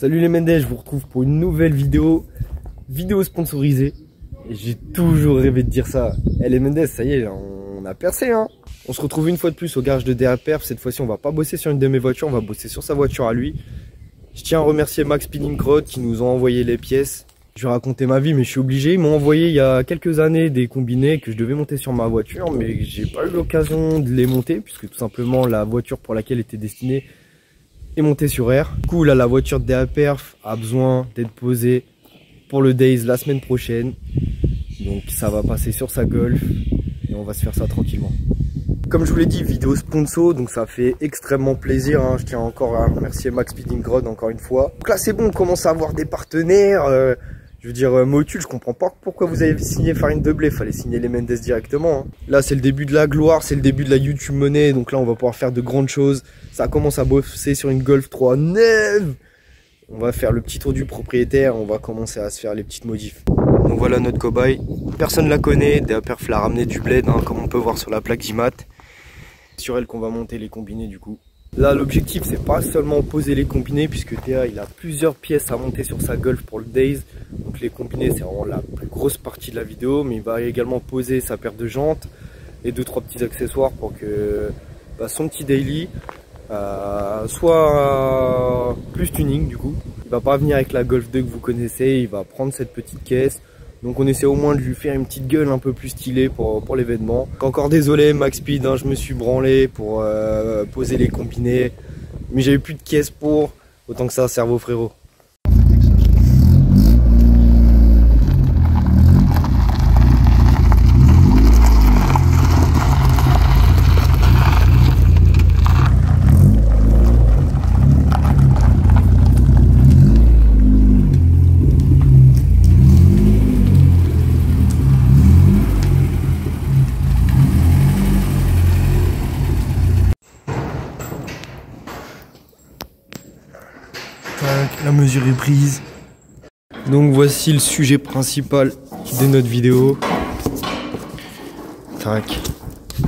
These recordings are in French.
Salut les Mendes, je vous retrouve pour une nouvelle vidéo sponsorisée. Et j'ai toujours rêvé de dire ça. Eh les Mendes, ça y est, on a percé hein. On se retrouve une fois de plus au garage de DA Perf. Cette fois-ci, on va pas bosser sur une de mes voitures, on va bosser sur sa voiture à lui. Je tiens à remercier Max Speeding Crowd qui nous ont envoyé les pièces. Je vais raconter ma vie, mais je suis obligé. Ils m'ont envoyé il y a quelques années des combinés que je devais monter sur ma voiture, mais j'ai pas eu l'occasion de les monter puisque tout simplement la voiture pour laquelle était destinée est montée sur air. Du coup, là, la voiture de DA Perf a besoin d'être posée pour le Days la semaine prochaine. Donc ça va passer sur sa Golf et on va se faire ça tranquillement. Comme je vous l'ai dit, vidéo sponsor, donc ça fait extrêmement plaisir hein. Je tiens encore à remercier Max Speeding Crowd encore une fois. Donc là c'est bon, on commence à avoir des partenaires. Je veux dire, Motul, je comprends pas pourquoi vous avez signé Farine de Blé, fallait signer les Mendes directement hein. Là c'est le début de la gloire, c'est le début de la YouTube Money. Donc là on va pouvoir faire de grandes choses. Ça commence à bosser sur une Golf 3 neuve. On va faire le petit tour du propriétaire, on va commencer à se faire les petites modifs. Donc voilà notre cobaye, personne la connaît, DA Perf l'a ramené du bled hein, comme on peut voir sur la plaque d'IMAT. C'est sur elle qu'on va monter les combinés du coup. Là l'objectif c'est pas seulement poser les combinés puisque DA il a plusieurs pièces à monter sur sa Golf pour le Days. Donc les combinés c'est vraiment la plus grosse partie de la vidéo, mais il va également poser sa paire de jantes et 2-3 petits accessoires pour que son petit daily soit plus tuning du coup. Il va pas venir avec la Golf 2 que vous connaissez, il va prendre cette petite caisse. Donc on essaie au moins de lui faire une petite gueule un peu plus stylée pour l'événement. Encore désolé Max Speed, hein, je me suis branlé pour poser les combinés. Mais j'avais plus de caisse pour, autant que ça serve aux frérots. La mesure est prise. Donc voici le sujet principal de notre vidéo. Tac.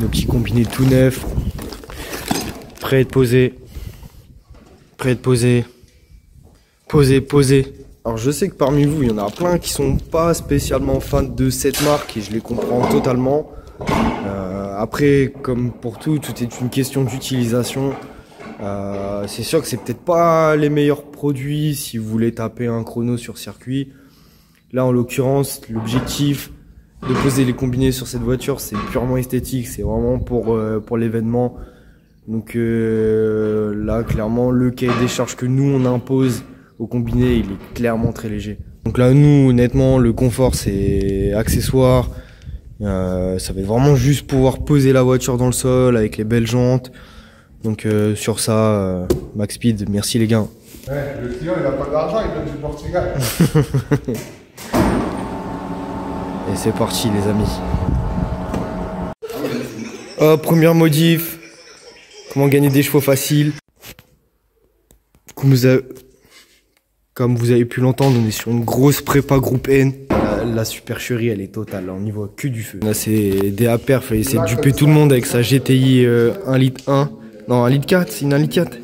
Nos petits combinés tout neufs. Prêt à être posé. Prêt à être posé. Posé. Alors je sais que parmi vous, il y en a plein qui sont pas spécialement fans de cette marque et je les comprends totalement. Après, comme pour tout est une question d'utilisation. C'est sûr que c'est peut-être pas les meilleurs produits si vous voulez taper un chrono sur circuit. Là en l'occurrence l'objectif de poser les combinés sur cette voiture c'est purement esthétique, c'est vraiment pour l'événement. Donc là clairement le cahier des charges que nous on impose au combiné il est clairement très léger. Donc là nous honnêtement le confort c'est accessoire, ça va être vraiment juste pouvoir poser la voiture dans le sol avec les belles jantes. Donc sur ça, Max Speed, merci les gars. Ouais, le client il a pas d'argent, il donne du Portugal. Et c'est parti les amis. Première modif. Comment gagner des chevaux faciles. Comme vous avez pu l'entendre, on est sur une grosse prépa groupe N. La supercherie elle est totale, là, on n'y voit que du feu. Là c'est DA Perf, il essaie de duper tout le monde avec sa GTI 1 litre 1. Non, 1 litre 4, c'est une 1 litre 4.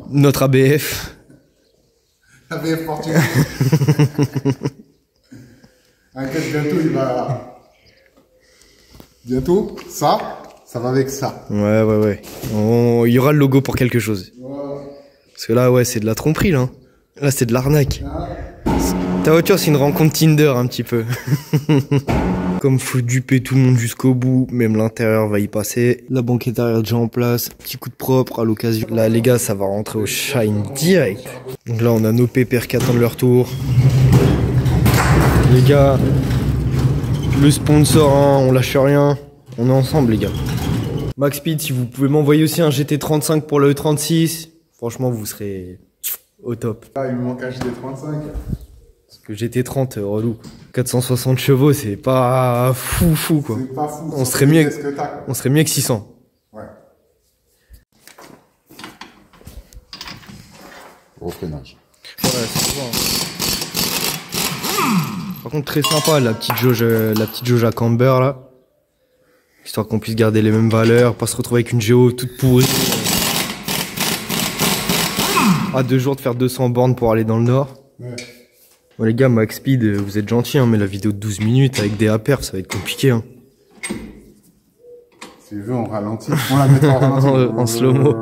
Notre ABF. ABF Portugal. Inquiète, bientôt il va... Bientôt, ça va avec ça. Ouais. Il y aura le logo pour quelque chose. Ouais. Parce que là, ouais, c'est de la tromperie, là. Là, c'est de l'arnaque. Ta voiture, c'est une rencontre Tinder, un petit peu. Comme faut duper tout le monde jusqu'au bout, même l'intérieur va y passer. La banquette arrière déjà en place, petit coup de propre à l'occasion. Là les gars ça va rentrer au shine direct. Donc là on a nos pépères qui attendent leur tour. Les gars, le sponsor hein, on lâche rien, on est ensemble les gars. Max Speed, si vous pouvez m'envoyer aussi un GT35 pour le E36, franchement vous serez au top. Ah il me manque un GT35. Parce que GT30 relou. 460 chevaux, c'est pas fou quoi. C'est pas fou. On serait mieux que 600. Ouais. Au freinage. Ouais, c'est bon. Par contre très sympa la petite jauge à camber là. Histoire qu'on puisse garder les mêmes valeurs, pas se retrouver avec une géo toute pourrie. À 2 jours de faire 200 bornes pour aller dans le nord. Ouais. Bon les gars, Max Speed, vous êtes gentils, hein, mais la vidéo de 12 minutes avec des perf, ça va être compliqué. Hein. Si tu veux, on ralentit. On la met en ralenti. En slow-mo.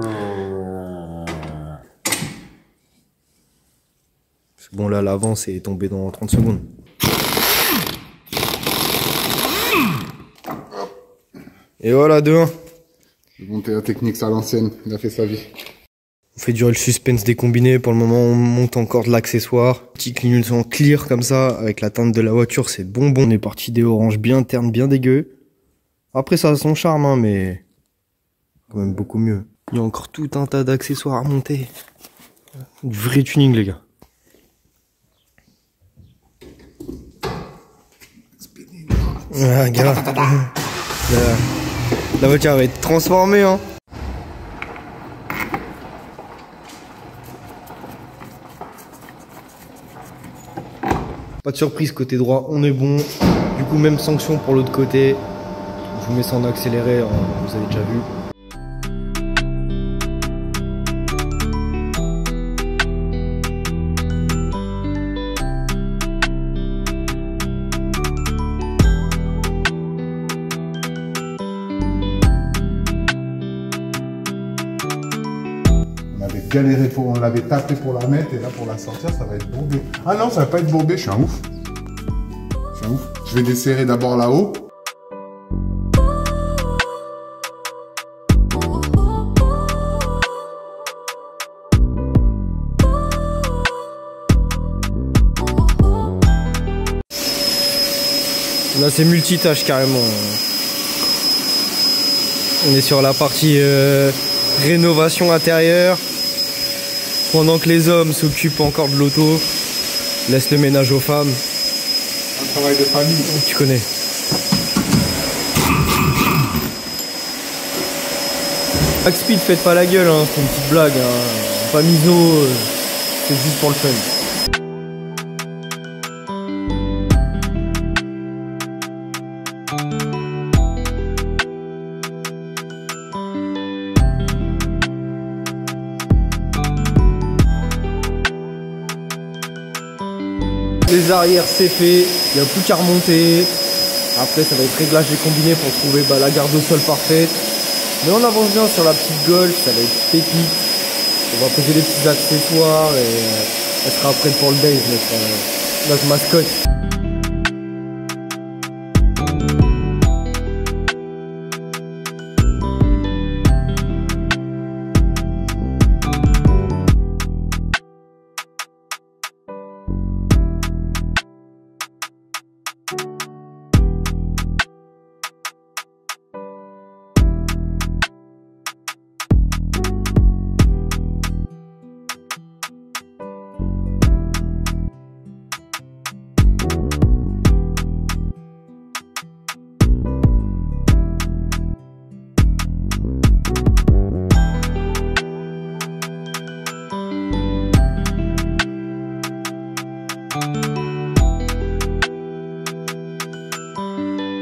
Bon là, l'avance est tombé dans 30 secondes. Et voilà, 2-1. Monter la technique, ça à l'ancienne. Il a fait sa vie. On fait durer le suspense des combinés. Pour le moment, on monte encore de l'accessoire. Petit clignotant clear comme ça, avec la teinte de la voiture, c'est bonbon. On est parti des oranges bien ternes, bien dégueu. Après, ça a son charme, hein, mais quand même beaucoup mieux. Il y a encore tout un tas d'accessoires à monter. Du vrai tuning, les gars. Ah, gars. La voiture va être transformée, hein. Pas de surprise, côté droit, on est bon. Du coup, même sanction pour l'autre côté. Je vous mets ça en accéléré, hein, vous avez déjà vu. Galéré pour, on l'avait tapé pour la mettre et là pour la sortir ça va être bourbé. Ah non, ça va pas être bourbé, je suis un ouf. Je vais desserrer d'abord là-haut. Là c'est multitâche carrément. On est sur la partie rénovation intérieure. Pendant que les hommes s'occupent encore de l'auto, laisse le ménage aux femmes. Un travail de famille. Tu connais. Max Speed, faites pas la gueule, hein, c'est une petite blague. Hein. Pas miso, c'est juste pour le fun. Les arrières c'est fait, il n'y a plus qu'à remonter. Après ça va être réglage des combinés pour trouver la garde au sol parfaite. Mais on avance bien sur la petite Golf, ça va être pépite. On va poser des petits accessoires et elle sera prête pour le days, notre mascotte.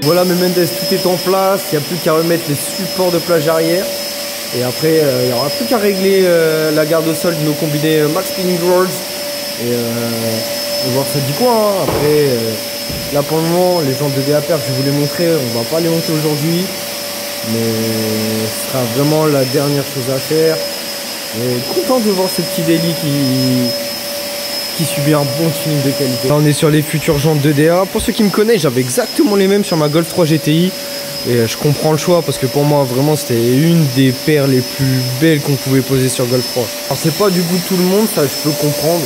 Voilà mes Mendes, tout est en place, il n'y a plus qu'à remettre les supports de plage arrière. Et après, il n'y aura plus qu'à régler la garde au sol de nos combinés Max Speed Worlds. Et on va voir ça dit quoi. Hein. Après, là pour le moment, les jantes de DAPR, je vais vous les montrer, on va pas les monter aujourd'hui. Mais ce sera vraiment la dernière chose à faire. Et content de voir ce petit délit qui subit un bon tuning de qualité. Là on est sur les futures jantes 2DA. Pour ceux qui me connaissent, j'avais exactement les mêmes sur ma Golf 3 GTI. Et je comprends le choix parce que pour moi vraiment c'était une des paires les plus belles qu'on pouvait poser sur Golf 3. Alors c'est pas du goût de tout le monde, ça je peux comprendre.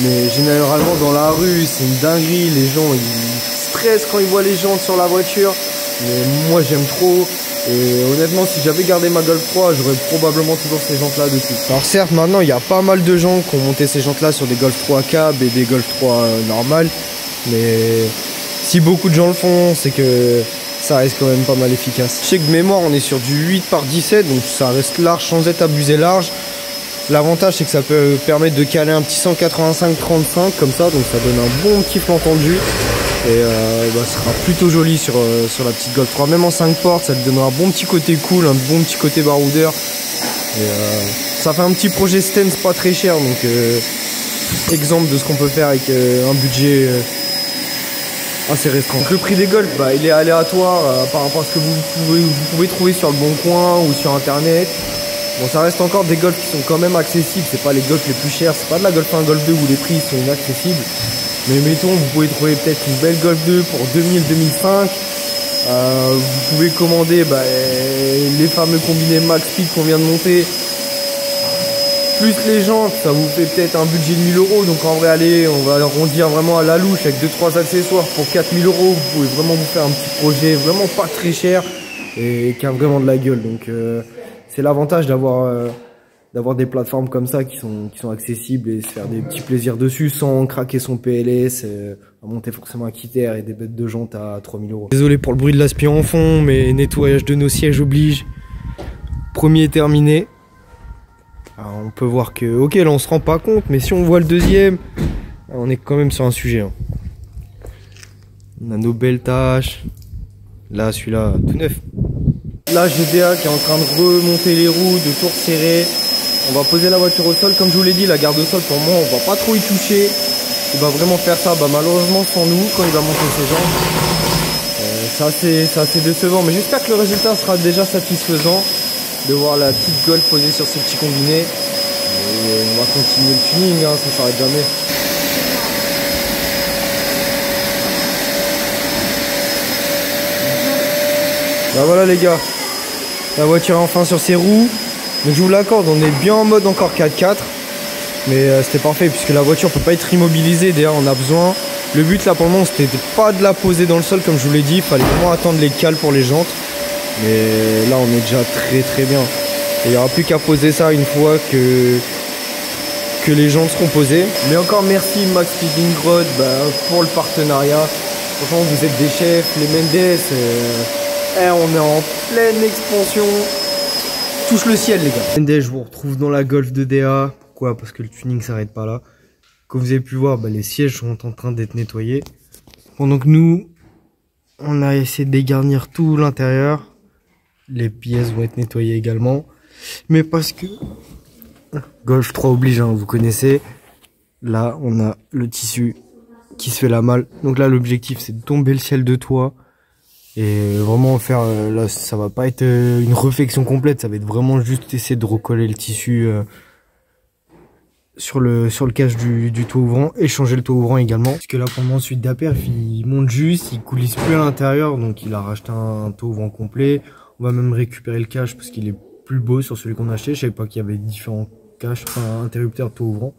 Mais généralement dans la rue c'est une dinguerie. Les gens ils stressent quand ils voient les jantes sur la voiture. Mais moi j'aime trop. Et honnêtement, si j'avais gardé ma Golf 3, j'aurais probablement toujours ces jantes là dessus. Alors certes, maintenant il y a pas mal de gens qui ont monté ces jantes là sur des Golf 3 cab et des Golf 3 normales. Mais si beaucoup de gens le font, c'est que ça reste quand même pas mal efficace. Je sais que de mémoire, on est sur du 8 par 17, donc ça reste large sans être abusé large. L'avantage c'est que ça peut permettre de caler un petit 185-35 comme ça, donc ça donne un bon petit flanc tendu. Et ça sera plutôt joli sur la petite Golf 3. Même en 5 portes, ça te donnera un bon petit côté cool, un bon petit côté baroudeur. Et Ça fait un petit projet stance pas très cher, donc exemple de ce qu'on peut faire avec un budget assez restreint. Donc le prix des Golf, bah, il est aléatoire par rapport à ce que vous pouvez trouver sur le Bon Coin ou sur internet. Bon, ça reste encore des Golf qui sont quand même accessibles, c'est pas les Golf les plus chers, c'est pas de la Golf 1, Golf 2 où les prix sont inaccessibles. Mais mettons, vous pouvez trouver peut-être une belle Golf 2 pour 2000-2005. Vous pouvez commander les fameux combinés Max Speed qu'on vient de monter. Plus les jantes, ça vous fait peut-être un budget de 1000 €. Donc en vrai, allez, on va arrondir vraiment à la louche avec 2-3 accessoires pour 4000 €. Vous pouvez vraiment vous faire un petit projet vraiment pas très cher et qui a vraiment de la gueule. Donc c'est l'avantage d'avoir des plateformes comme ça qui sont accessibles et se faire des petits plaisirs dessus sans craquer son PLS, monter forcément un quitter et des bêtes de jantes à 3000 €. Désolé pour le bruit de l'aspi en fond, mais nettoyage de nos sièges oblige. Premier est terminé. Alors on peut voir que, ok, là on se rend pas compte, mais si on voit le deuxième, on est quand même sur un sujet. Hein. On a nos belles tâches. Là, celui-là, tout neuf. Là, GDA qui est en train de remonter les roues, de tout resserrer. On va poser la voiture au sol. Comme je vous l'ai dit, la garde au sol, pour moi, on va pas trop y toucher. Il va vraiment faire ça, malheureusement, sans nous, quand il va monter ses jambes. C'est assez décevant, mais j'espère que le résultat sera déjà satisfaisant. De voir la petite Golf posée sur ce petit combiné. Et on va continuer le tuning, hein, ça s'arrête jamais. Bah voilà les gars, la voiture est enfin sur ses roues. Donc je vous l'accorde, on est bien en mode encore 4x4. Mais c'était parfait puisque la voiture peut pas être immobilisée, d'ailleurs on a besoin. Le but là pour le moment c'était pas de la poser dans le sol comme je vous l'ai dit, il fallait vraiment attendre les cales pour les jantes. Mais là on est déjà très bien. Et il n'y aura plus qu'à poser ça une fois que les jantes seront posées. Mais encore merci Max Speed Ingrod pour le partenariat. Franchement vous êtes des chefs, les Mendes. On est en pleine expansion. Touche le ciel les gars. Mendes, je vous retrouve dans la Golf de DA. Pourquoi? Parce que le tuning s'arrête pas là. Comme vous avez pu voir, les sièges sont en train d'être nettoyés. Pendant que nous, on a essayé de dégarnir tout l'intérieur. Les pièces vont être nettoyées également. Mais parce que Golf 3 oblige, hein, vous connaissez. Là, on a le tissu qui se fait la malle. Donc là, l'objectif, c'est de tomber le ciel de toit. Et vraiment faire, là, ça va pas être une réfection complète. Ça va être vraiment juste essayer de recoller le tissu sur le cache du toit ouvrant. Et changer le toit ouvrant également. Parce que là, pour le moment, celui d'Aperf, il monte juste, il coulisse plus à l'intérieur. Donc il a racheté un toit ouvrant complet. On va même récupérer le cache parce qu'il est plus beau sur celui qu'on a acheté. Je savais pas qu'il y avait différents caches, enfin interrupteurs toit ouvrant.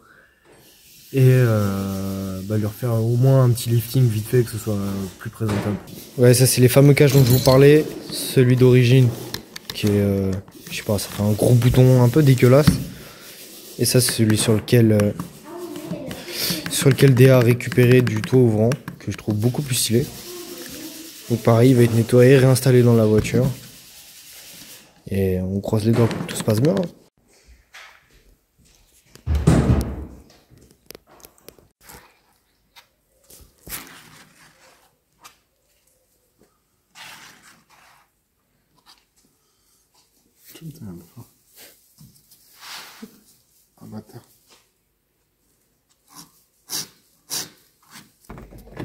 Et lui refaire au moins un petit lifting vite fait que ce soit plus présentable. Ouais, ça c'est les fameux caches dont je vous parlais. Celui d'origine qui est, je sais pas, ça fait un gros bouton un peu dégueulasse. Et ça c'est celui sur lequel DA a récupéré du toit ouvrant que je trouve beaucoup plus stylé. Donc pareil, il va être nettoyé, réinstallé dans la voiture. Et on croise les doigts pour que tout se passe bien.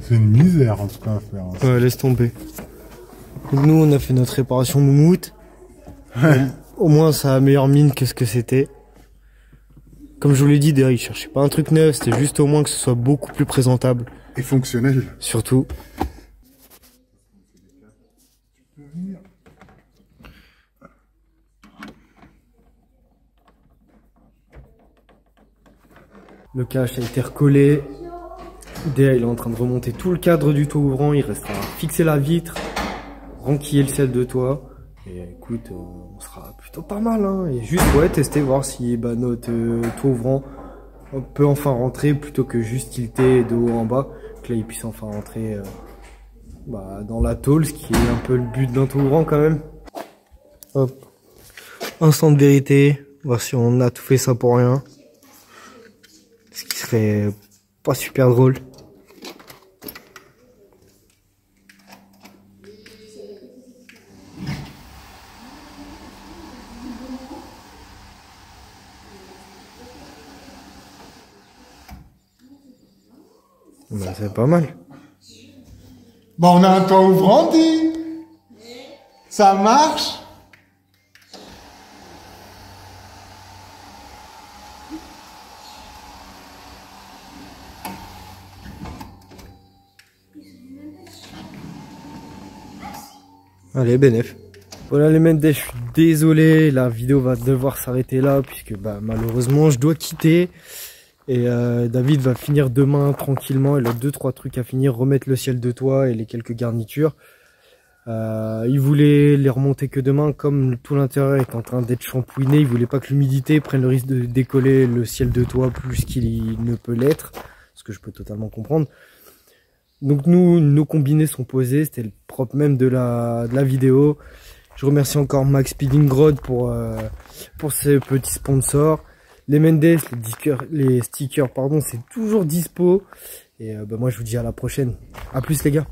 C'est une misère en tout cas à faire. Hein. Ouais, laisse tomber. Donc nous on a fait notre réparation moumoute. Ouais. Au moins ça a meilleure mine que ce que c'était. Comme je vous l'ai dit, derrière, il cherchait pas un truc neuf, c'était juste au moins que ce soit beaucoup plus présentable. Et fonctionnel. Surtout. Le cache a été recollé. DA il est en train de remonter tout le cadre du toit ouvrant. Il restera à fixer la vitre, renquiller le ciel de toit. Et écoute, on sera plutôt pas mal. Hein. Et juste tester, voir si notre toit ouvrant peut enfin rentrer plutôt que juste tilter de haut en bas. Que là il puisse enfin rentrer dans la tôle, ce qui est un peu le but d'un toit ouvrant quand même. Hop. Instant de vérité, voir si on a tout fait ça pour rien. Ce qui serait pas super drôle. Bah, c'est pas mal. Bah, on a un toit ouvrant, dit. Ça marche. Allez, bénéf. Voilà les Mendes, je suis désolé, la vidéo va devoir s'arrêter là puisque bah, malheureusement je dois quitter. Et David va finir demain tranquillement, il a 2-3 trucs à finir, remettre le ciel de toit et les quelques garnitures. Il voulait les remonter que demain, comme tout l'intérieur est en train d'être shampouiné, il voulait pas que l'humidité prenne le risque de décoller le ciel de toit plus qu'il ne peut l'être, ce que je peux totalement comprendre. Donc nous, nos combinés sont posés, c'était le propre même de la vidéo. Je remercie encore Max Speedingrod pour ces petits sponsors. Les Mendes, les stickers, pardon, c'est toujours dispo. Et bah moi je vous dis à la prochaine. À plus les gars.